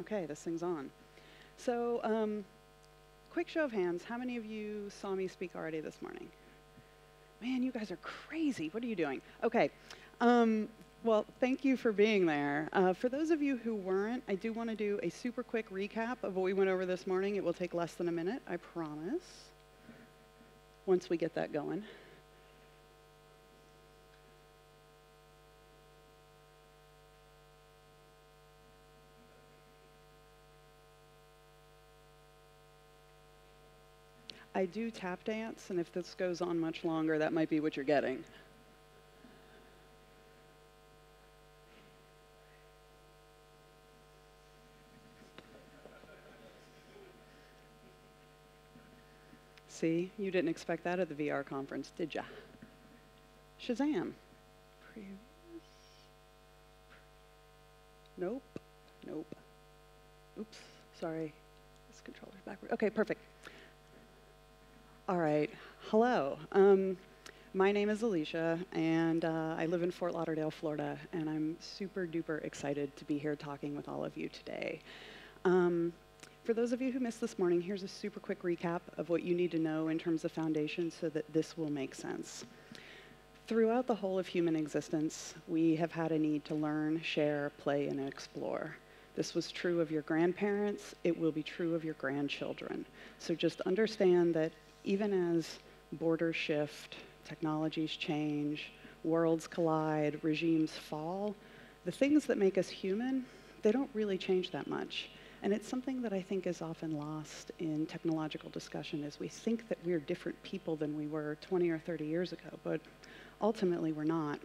Okay, this thing's on. So, quick show of hands, how many of you saw me speak already this morning? Man, you guys are crazy. What are you doing? Okay. Well, thank you for being there. For those of you who weren't, I do want to do a super quick recap of what we went over this morning. It will take less than a minute, I promise, once we get that going. I do tap dance, and if this goes on much longer, that might be what you're getting. See, you didn't expect that at the VR conference, did ya? Shazam. Previous. Nope. Nope. Oops, sorry. This controller's backward. Okay, perfect. All right, hello. My name is Alysha, and I live in Fort Lauderdale, Florida, and I'm super duper excited to be here talking with all of you today. For those of you who missed this morning, here's a super quick recap of what you need to know in terms of foundation so that this will make sense. Throughout the whole of human existence, we have had a need to learn, share, play, and explore. This was true of your grandparents, it will be true of your grandchildren. So just understand that even as borders shift, technologies change, worlds collide, regimes fall, the things that make us human, they don't really change that much. And it's something that I think is often lost in technological discussion, is we think that we're different people than we were 20 or 30 years ago, but ultimately we're not.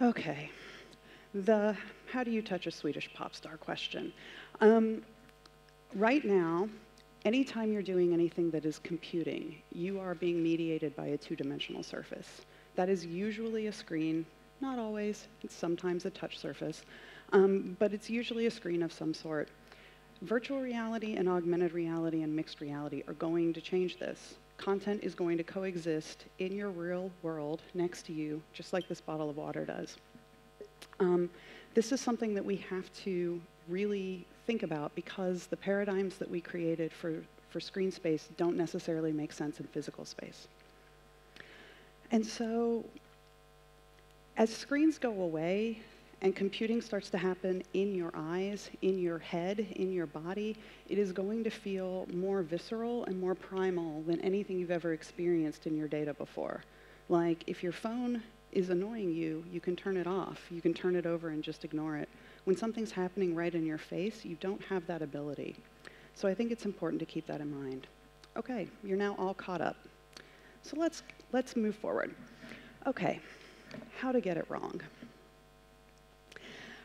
Okay, the how do you touch a Swedish pop star question. Right now, anytime you're doing anything that is computing, you are being mediated by a two-dimensional surface. That is usually a screen, not always, it's sometimes a touch surface, but it's usually a screen of some sort. Virtual reality and augmented reality and mixed reality are going to change this. Content is going to coexist in your real world next to you, just like this bottle of water does. This is something that we have to really think about because the paradigms that we created for screen space don't necessarily make sense in physical space. And so, as screens go away and computing starts to happen in your eyes, in your head, in your body, it is going to feel more visceral and more primal than anything you've ever experienced in your data before. Like, if your phone is annoying you, you can turn it off. You can turn it over and just ignore it. When something's happening right in your face, you don't have that ability. So I think it's important to keep that in mind. Okay, you're now all caught up. So let's move forward. Okay, how to get it wrong.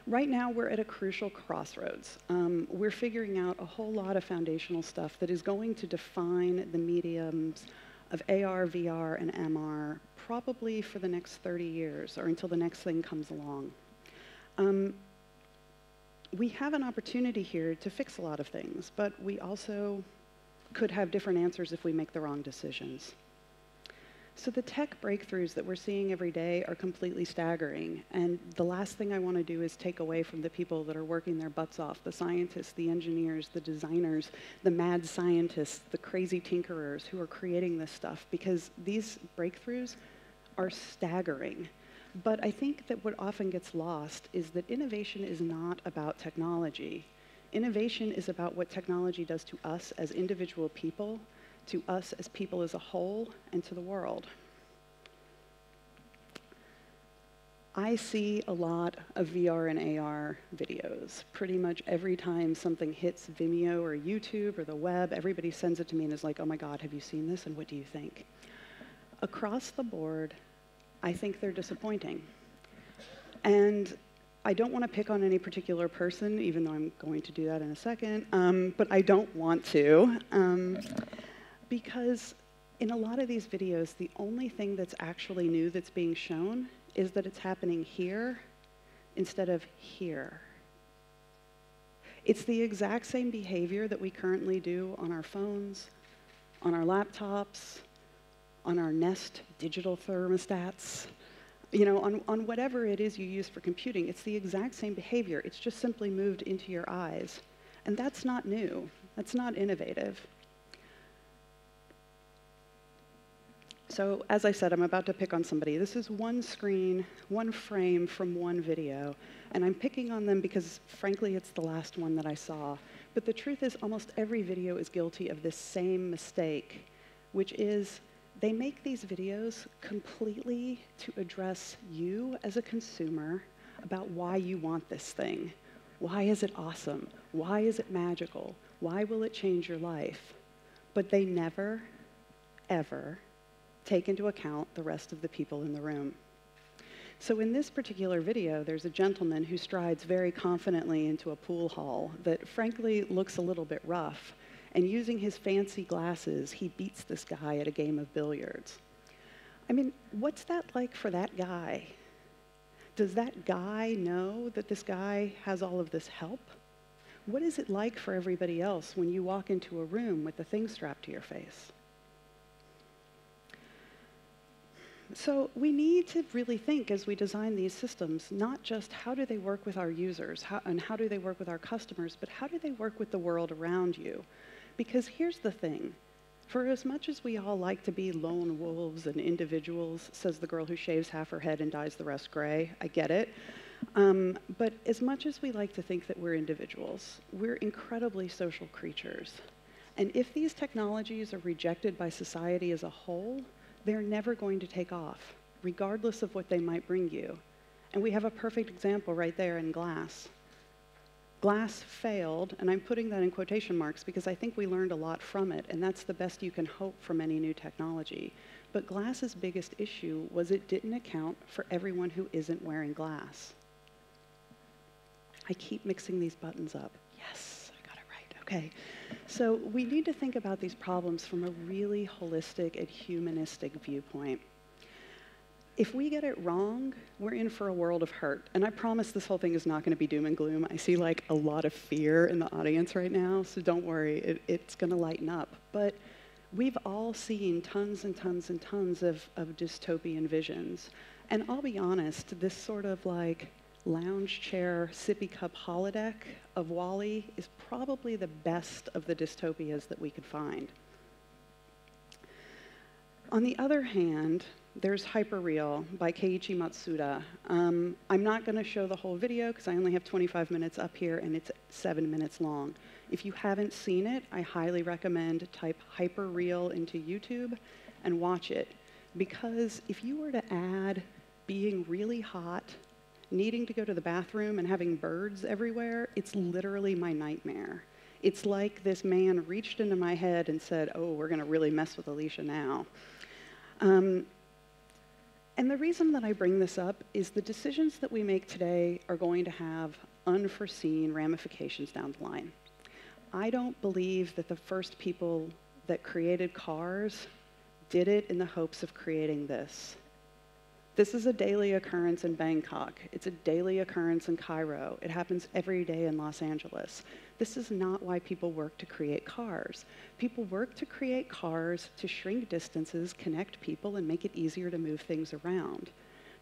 Right now, we're at a crucial crossroads. We're figuring out a whole lot of foundational stuff that is going to define the mediums of AR, VR, and MR probably for the next 30 years or until the next thing comes along. We have an opportunity here to fix a lot of things, but we also could have different answers if we make the wrong decisions. So the tech breakthroughs that we're seeing every day are completely staggering, and the last thing I want to do is take away from the people that are working their butts off, the scientists, the engineers, the designers, the mad scientists, the crazy tinkerers who are creating this stuff, because these breakthroughs are staggering. But I think that what often gets lost is that innovation is not about technology. Innovation is about what technology does to us as individual people, to us as people as a whole, and to the world. I see a lot of VR and AR videos. Pretty much every time something hits Vimeo or YouTube or the web, everybody sends it to me and is like, oh my God, have you seen this and what do you think? Across the board, I think they're disappointing. And I don't want to pick on any particular person, even though I'm going to do that in a second, but I don't want to. Because in a lot of these videos, the only thing that's actually new that's being shown is that it's happening here instead of here. It's the exact same behavior that we currently do on our phones, on our laptops, on our Nest digital thermostats. You know, on whatever it is you use for computing, it's the exact same behavior. It's just simply moved into your eyes. And that's not new. That's not innovative. So as I said, I'm about to pick on somebody. This is one screen, one frame from one video. And I'm picking on them because, frankly, it's the last one that I saw. But the truth is, almost every video is guilty of this same mistake, which is they make these videos completely to address you as a consumer about why you want this thing. Why is it awesome? Why is it magical? Why will it change your life? But they never, ever take into account the rest of the people in the room. So in this particular video, there's a gentleman who strides very confidently into a pool hall that frankly looks a little bit rough. And using his fancy glasses, he beats this guy at a game of billiards. I mean, what's that like for that guy? Does that guy know that this guy has all of this help? What is it like for everybody else when you walk into a room with the thing strapped to your face? So we need to really think as we design these systems, not just how do they work with our users and how do they work with our customers, but how do they work with the world around you? Because here's the thing. For as much as we all like to be lone wolves and individuals, says the girl who shaves half her head and dyes the rest gray, I get it. But as much as we like to think that we're individuals, we're incredibly social creatures. And if these technologies are rejected by society as a whole, they're never going to take off, regardless of what they might bring you. And we have a perfect example right there in glass. Glass failed, and I'm putting that in quotation marks because I think we learned a lot from it, and that's the best you can hope from any new technology. But glass's biggest issue was it didn't account for everyone who isn't wearing glass. I keep mixing these buttons up. Yes, I got it right, okay. So we need to think about these problems from a really holistic and humanistic viewpoint. If we get it wrong, we're in for a world of hurt. And I promise this whole thing is not going to be doom and gloom. I see like a lot of fear in the audience right now, so don't worry, it's going to lighten up. But we've all seen tons and tons and tons of dystopian visions. And I'll be honest, this sort of like lounge chair, sippy cup holodeck of WALL-E is probably the best of the dystopias that we could find. On the other hand, there's Hyperreal by Keiichi Matsuda. I'm not going to show the whole video because I only have 25 minutes up here and it's 7 minutes long. If you haven't seen it, I highly recommend type Hyperreal into YouTube and watch it. Because if you were to add being really hot, needing to go to the bathroom and having birds everywhere, it's literally my nightmare. It's like this man reached into my head and said, oh, we're going to really mess with Alysha now. And the reason that I bring this up is the decisions that we make today are going to have unforeseen ramifications down the line. I don't believe that the first people that created cars did it in the hopes of creating this. This is a daily occurrence in Bangkok. It's a daily occurrence in Cairo. It happens every day in Los Angeles. This is not why people work to create cars. People work to create cars to shrink distances, connect people, and make it easier to move things around.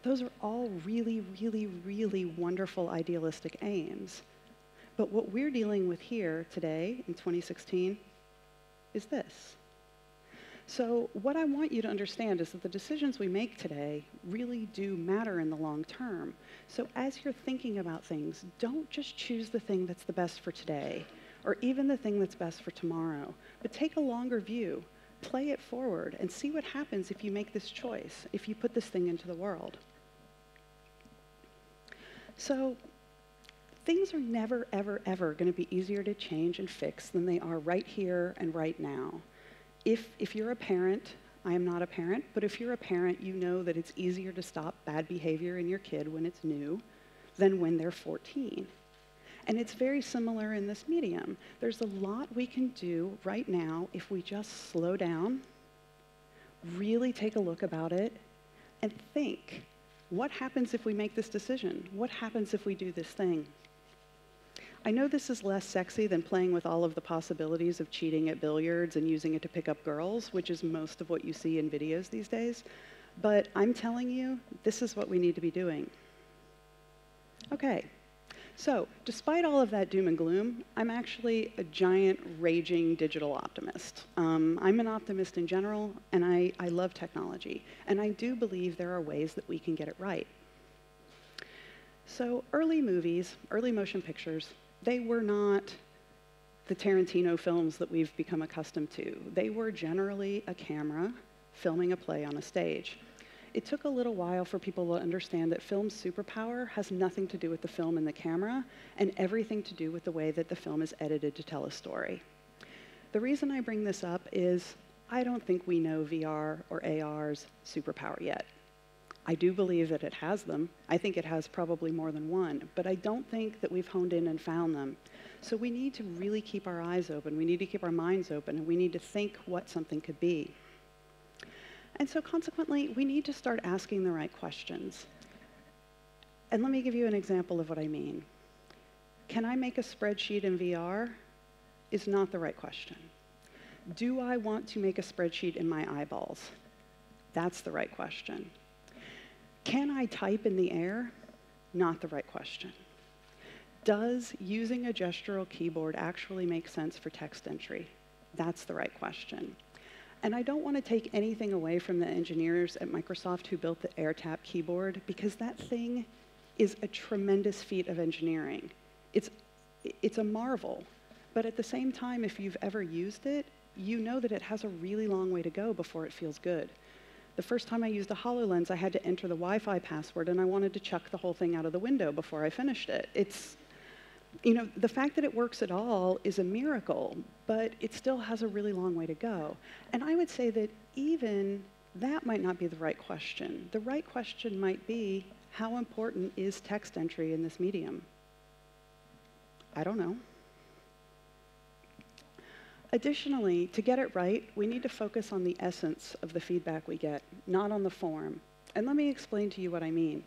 Those are all really, really, really wonderful idealistic aims. But what we're dealing with here today in 2016 is this. So what I want you to understand is that the decisions we make today really do matter in the long term. So as you're thinking about things, don't just choose the thing that's the best for today, or even the thing that's best for tomorrow, but take a longer view, play it forward, and see what happens if you make this choice, if you put this thing into the world. So things are never, ever, ever going to be easier to change and fix than they are right here and right now. If you're a parent, I am not a parent, but if you're a parent, you know that it's easier to stop bad behavior in your kid when it's new than when they're 14. And it's very similar in this medium. There's a lot we can do right now if we just slow down, really take a look about it, and think, what happens if we make this decision? What happens if we do this thing? I know this is less sexy than playing with all of the possibilities of cheating at billiards and using it to pick up girls, which is most of what you see in videos these days. But I'm telling you, this is what we need to be doing. Okay, so despite all of that doom and gloom, I'm actually a giant raging digital optimist. I'm an optimist in general, and I love technology. And I do believe there are ways that we can get it right. So early movies, early motion pictures, they were not the Tarantino films that we've become accustomed to. They were generally a camera filming a play on a stage. It took a little while for people to understand that film's superpower has nothing to do with the film and the camera, and everything to do with the way that the film is edited to tell a story. The reason I bring this up is I don't think we know VR or AR's superpower yet. I do believe that it has them. I think it has probably more than one, but I don't think that we've honed in and found them. So we need to really keep our eyes open. We need to keep our minds open, and we need to think what something could be. And so consequently, we need to start asking the right questions. And let me give you an example of what I mean. Can I make a spreadsheet in VR? Is not the right question. Do I want to make a spreadsheet in my eyeballs? That's the right question. Can I type in the air? Not the right question. Does using a gestural keyboard actually make sense for text entry? That's the right question. And I don't want to take anything away from the engineers at Microsoft who built the AirTap keyboard, because that thing is a tremendous feat of engineering. It's a marvel. But at the same time, if you've ever used it, you know that it has a really long way to go before it feels good. The first time I used a HoloLens, I had to enter the Wi-Fi password, and I wanted to chuck the whole thing out of the window before I finished it. The fact that it works at all is a miracle, but it still has a really long way to go. And I would say that even that might not be the right question. The right question might be, how important is text entry in this medium? I don't know. Additionally, to get it right, we need to focus on the essence of the feedback we get, not on the form. And let me explain to you what I mean.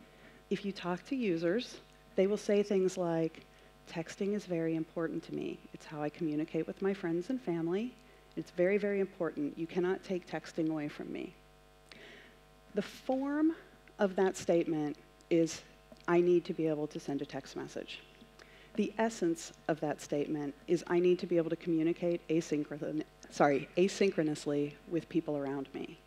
If you talk to users, they will say things like, texting is very important to me. It's how I communicate with my friends and family. It's very, very important. You cannot take texting away from me. The form of that statement is, I need to be able to send a text message. The essence of that statement is, I need to be able to communicate asynchronously with people around me.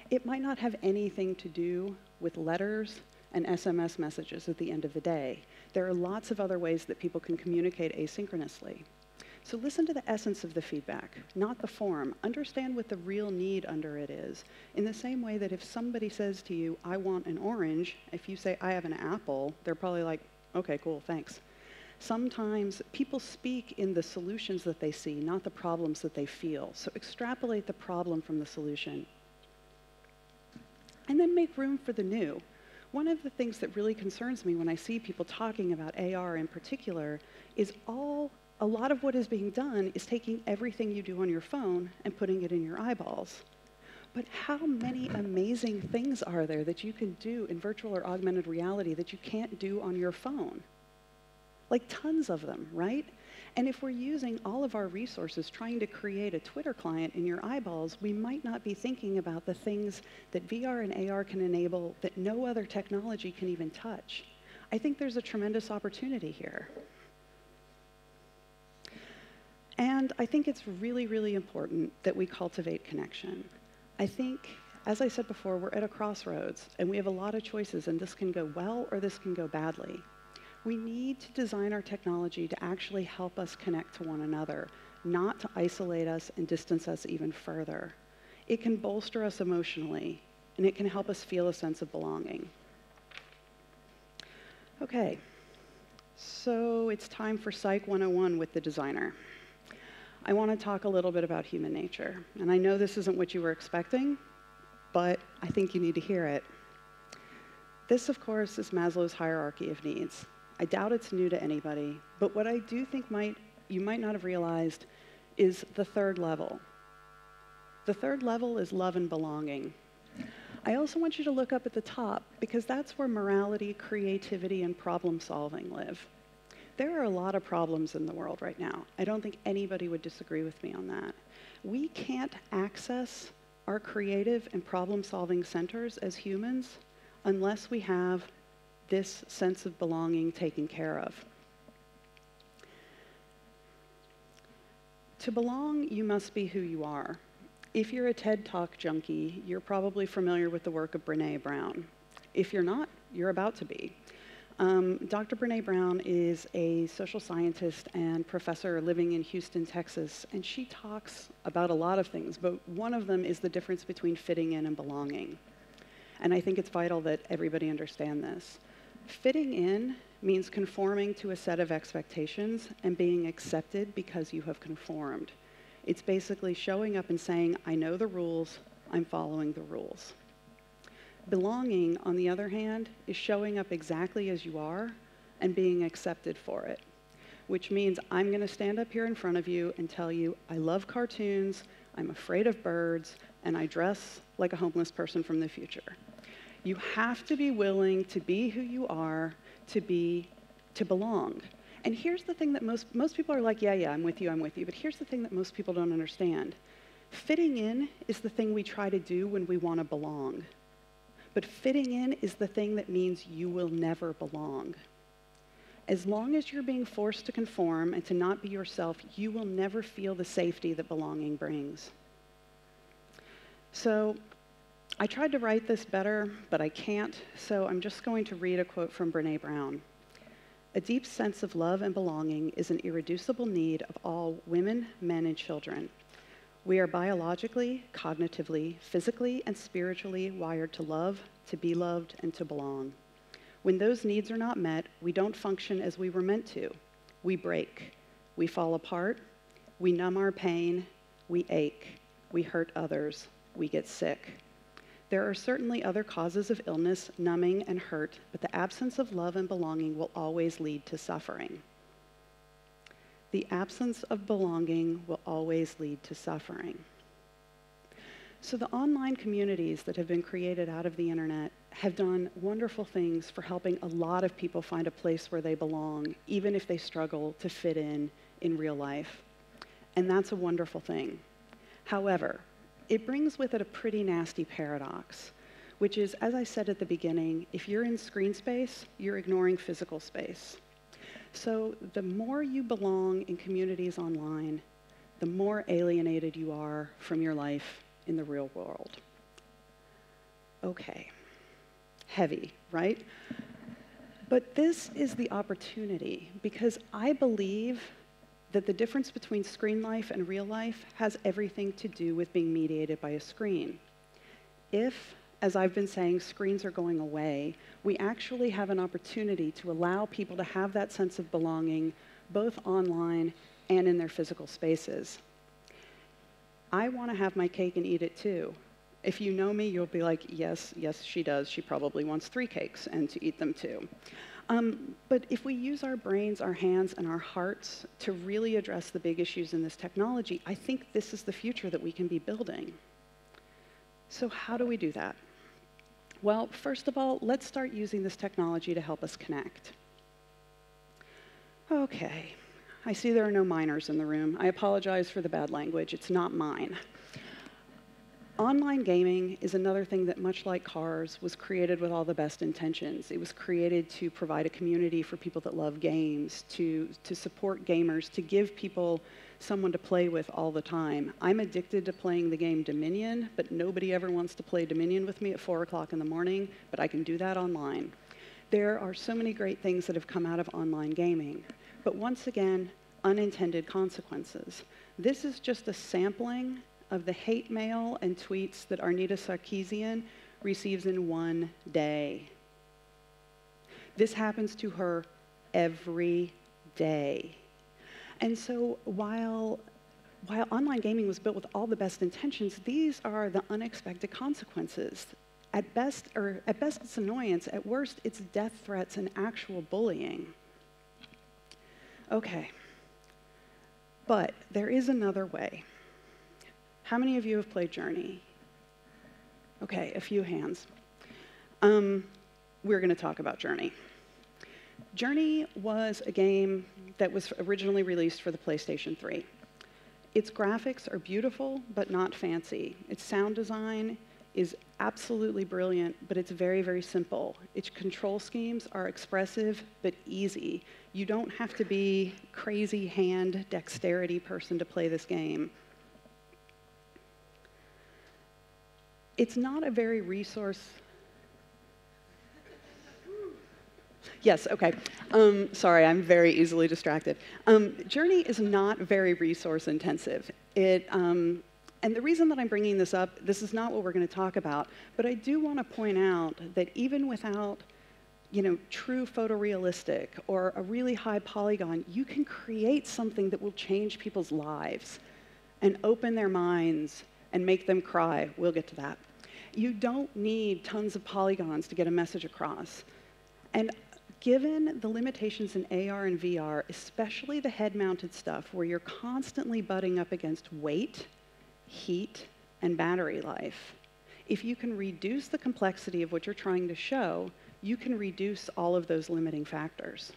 It might not have anything to do with letters and SMS messages at the end of the day. There are lots of other ways that people can communicate asynchronously. So listen to the essence of the feedback, not the form. Understand what the real need under it is. In the same way that if somebody says to you, I want an orange, if you say, I have an apple, they're probably like, okay, cool, thanks. Sometimes people speak in the solutions that they see, not the problems that they feel. So extrapolate the problem from the solution. And then make room for the new. One of the things that really concerns me when I see people talking about AR in particular is a lot of what is being done is taking everything you do on your phone and putting it in your eyeballs. But how many amazing things are there that you can do in virtual or augmented reality that you can't do on your phone? Like tons of them, right? And if we're using all of our resources trying to create a Twitter client in your eyeballs, we might not be thinking about the things that VR and AR can enable that no other technology can even touch. I think there's a tremendous opportunity here. And I think it's really, really important that we cultivate connection. I think, as I said before, we're at a crossroads, and we have a lot of choices, and this can go well or this can go badly. We need to design our technology to actually help us connect to one another, not to isolate us and distance us even further. It can bolster us emotionally, and it can help us feel a sense of belonging. Okay, so it's time for Psych 101 with the designer. I want to talk a little bit about human nature, and I know this isn't what you were expecting, but I think you need to hear it. This, of course, is Maslow's hierarchy of needs. I doubt it's new to anybody, but what I do think you might not have realized is the third level. The third level is love and belonging. I also want you to look up at the top, because that's where morality, creativity, and problem solving live. There are a lot of problems in the world right now. I don't think anybody would disagree with me on that. We can't access our creative and problem-solving centers as humans unless we have this sense of belonging taken care of. To belong, you must be who you are. If you're a TED Talk junkie, you're probably familiar with the work of Brené Brown. If you're not, you're about to be. Dr. Brené Brown is a social scientist and professor living in Houston, Texas, and she talks about a lot of things, but one of them is the difference between fitting in and belonging. And I think it's vital that everybody understand this. Fitting in means conforming to a set of expectations and being accepted because you have conformed. It's basically showing up and saying, I know the rules, I'm following the rules. Belonging, on the other hand, is showing up exactly as you are and being accepted for it, which means I'm going to stand up here in front of you and tell you I love cartoons, I'm afraid of birds, and I dress like a homeless person from the future. You have to be willing to be who you are, to belong. And here's the thing that most people are like, yeah, I'm with you, but here's the thing that most people don't understand. Fitting in is the thing we try to do when we want to belong. But fitting in is the thing that means you will never belong. As long as you're being forced to conform and to not be yourself, you will never feel the safety that belonging brings. So I tried to write this better, but I can't, so I'm just going to read a quote from Brené Brown. A deep sense of love and belonging is an irreducible need of all women, men, and children. We are biologically, cognitively, physically, and spiritually wired to love, to be loved, and to belong. When those needs are not met, we don't function as we were meant to. We break, we fall apart, we numb our pain, we ache, we hurt others, we get sick. There are certainly other causes of illness, numbing, and hurt, but the absence of love and belonging will always lead to suffering. The absence of belonging will always lead to suffering. So the online communities that have been created out of the internet have done wonderful things for helping a lot of people find a place where they belong, even if they struggle to fit in real life. And that's a wonderful thing. However, it brings with it a pretty nasty paradox, which is, as I said at the beginning, if you're in screen space, you're ignoring physical space. So the more you belong in communities online, the more alienated you are from your life in the real world. Okay, heavy, right? But this is the opportunity, because I believe that the difference between screen life and real life has everything to do with being mediated by a screen. If, as I've been saying, screens are going away, we actually have an opportunity to allow people to have that sense of belonging both online and in their physical spaces. I want to have my cake and eat it too. If you know me, you'll be like, yes, she does. She probably wants 3 cakes and to eat them too. But if we use our brains, our hands, and our hearts to really address the big issues in this technology, I think this is the future that we can be building. So how do we do that? Well, first of all, let's start using this technology to help us connect. Okay, I see there are no minors in the room. I apologize for the bad language. It's not mine. Online gaming is another thing that, much like cars, was created with all the best intentions. It was created to provide a community for people that love games, to support gamers, to give people someone to play with all the time. I'm addicted to playing the game Dominion, but nobody ever wants to play Dominion with me at 4 o'clock in the morning, but I can do that online. There are so many great things that have come out of online gaming, but once again, unintended consequences. This is just a sampling of the hate mail and tweets that Arnita Sarkeesian receives in one day. This happens to her every day. And so while online gaming was built with all the best intentions, these are the unexpected consequences. At best it's annoyance. At worst, it's death threats and actual bullying. Okay, but there is another way. How many of you have played Journey? Okay, a few hands. We're going to talk about Journey. Journey was a game that was originally released for the PlayStation 3. Its graphics are beautiful, but not fancy. Its sound design is absolutely brilliant, but it's very, very simple. Its control schemes are expressive, but easy. You don't have to be a crazy hand dexterity person to play this game. It's not a very Yes, okay. Sorry, I'm very easily distracted. Journey is not very resource intensive. And the reason that I'm bringing this up, this is not what we're going to talk about, but I do want to point out that even without, true photorealistic or a really high polygon, you can create something that will change people's lives and open their minds and make them cry. We'll get to that. You don't need tons of polygons to get a message across. And given the limitations in AR and VR, especially the head-mounted stuff where you're constantly butting up against weight, heat, and battery life, if you can reduce the complexity of what you're trying to show, you can reduce all of those limiting factors.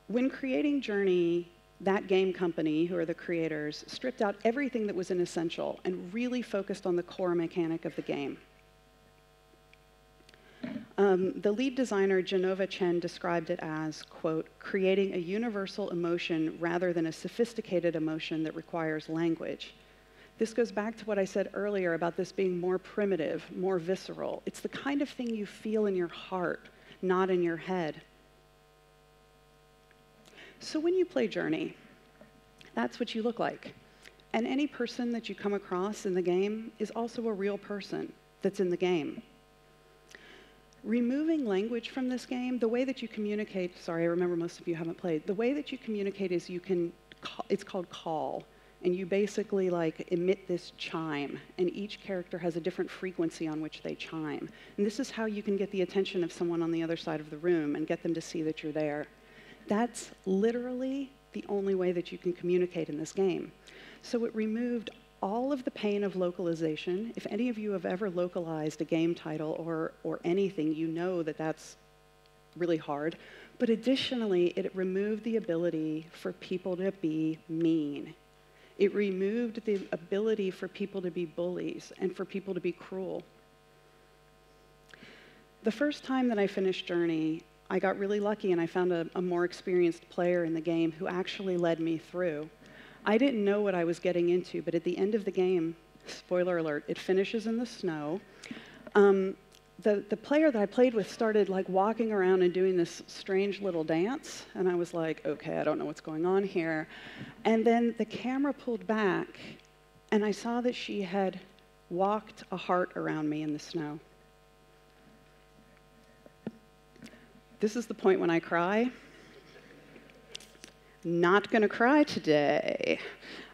When creating Journey, that game company, who are the creators, stripped out everything that was inessential and really focused on the core mechanic of the game. The lead designer, Genova Chen, described it as, quote, creating a universal emotion rather than a sophisticated emotion that requires language. This goes back to what I said earlier about this being more primitive, more visceral. It's the kind of thing you feel in your heart, not in your head. So when you play Journey, that's what you look like. And any person that you come across in the game is also a real person that's in the game. Removing language from this game, the way that you communicate, sorry, I remember most of you haven't played, the way that you communicate is it's called call, and you basically emit this chime, and each character has a different frequency on which they chime. And this is how you can get the attention of someone on the other side of the room and get them to see that you're there. That's literally the only way that you can communicate in this game. So it removed all of the pain of localization. If any of you have ever localized a game title or anything, you know that that's really hard. But additionally, it removed the ability for people to be mean. It removed the ability for people to be bullies and for people to be cruel. The first time that I finished Journey, I got really lucky and I found a more experienced player in the game who actually led me through. I didn't know what I was getting into, but at the end of the game, spoiler alert, it finishes in the snow. The player that I played with started walking around and doing this strange little dance, and I was like, okay, I don't know what's going on here. And then the camera pulled back, and I saw that she had walked a heart around me in the snow. This is the point when I cry. Not gonna cry today.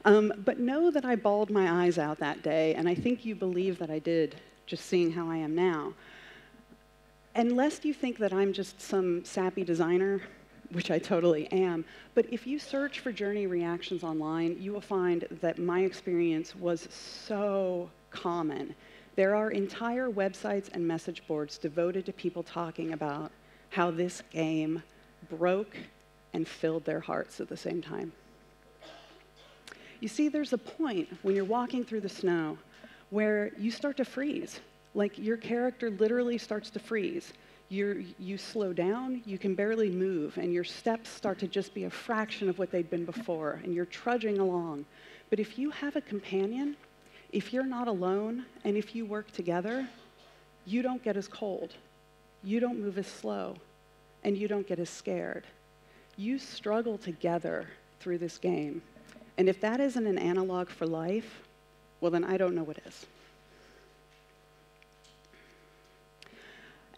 But know that I bawled my eyes out that day, and I think you believe that I did, just seeing how I am now. And lest you think that I'm just some sappy designer, which I totally am, but if you search for Journey reactions online, you will find that my experience was so common. There are entire websites and message boards devoted to people talking about how this game broke and filled their hearts at the same time. You see, there's a point when you're walking through the snow where you start to freeze. Your character literally starts to freeze. You slow down, you can barely move, and your steps start to just be a fraction of what they'd been before, and you're trudging along. But if you have a companion, if you're not alone, and if you work together, you don't get as cold, you don't move as slow, and you don't get as scared. You struggle together through this game. And if that isn't an analog for life, well, then I don't know what is.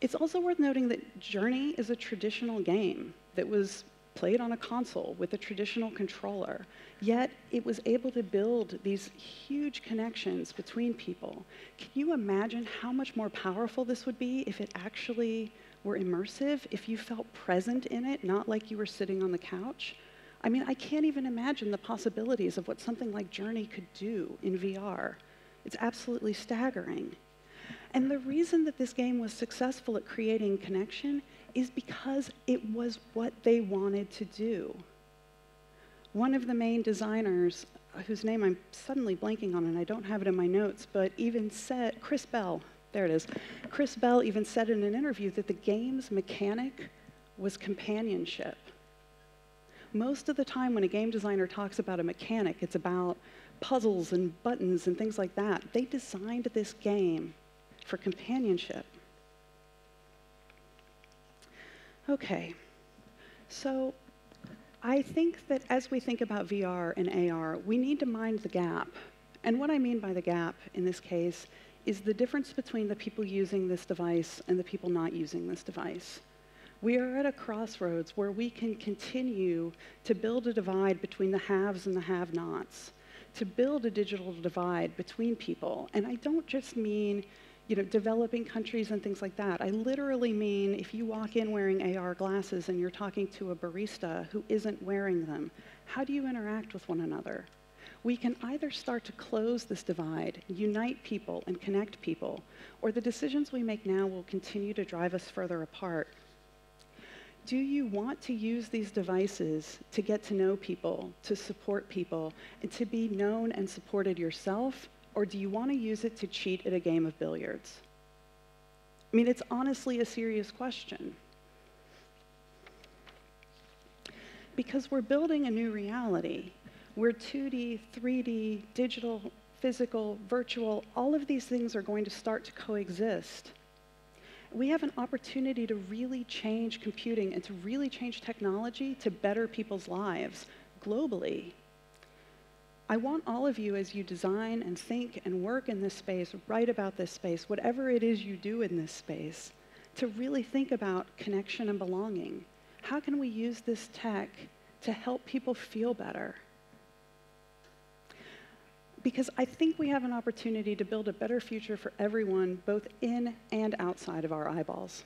It's also worth noting that Journey is a traditional game that was played on a console with a traditional controller, yet it was able to build these huge connections between people. Can you imagine how much more powerful this would be if it actually were immersive, if you felt present in it, not like you were sitting on the couch? I mean, I can't even imagine the possibilities of what something like Journey could do in VR. It's absolutely staggering. And the reason that this game was successful at creating connection is because it was what they wanted to do. One of the main designers, whose name I'm suddenly blanking on and I don't have it in my notes, but even said, Chris Bell, there it is. Chris Bell even said in an interview that the game's mechanic was companionship. Most of the time when a game designer talks about a mechanic, it's about puzzles and buttons and things like that. They designed this game for companionship. Okay, so I think that as we think about VR and AR, we need to mind the gap. And what I mean by the gap in this case is the difference between the people using this device and the people not using this device. We are at a crossroads where we can continue to build a divide between the haves and the have-nots, to build a digital divide between people. And I don't just mean developing countries and things like that. I literally mean if you walk in wearing AR glasses and you're talking to a barista who isn't wearing them, how do you interact with one another? We can either start to close this divide, unite people and connect people, or the decisions we make now will continue to drive us further apart. Do you want to use these devices to get to know people, to support people, and to be known and supported yourself? Or do you want to use it to cheat at a game of billiards? I mean, it's honestly a serious question. Because we're building a new reality. We're 2D, 3D, digital, physical, virtual, all of these things are going to start to coexist. We have an opportunity to really change computing and to really change technology to better people's lives globally. I want all of you, as you design and think and work in this space, write about this space, whatever it is you do in this space, to really think about connection and belonging. How can we use this tech to help people feel better? Because I think we have an opportunity to build a better future for everyone, both in and outside of our eyeballs.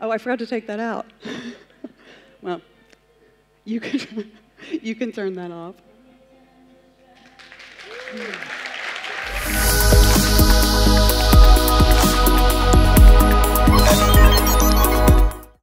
Oh, I forgot to take that out. Well, you can turn that off.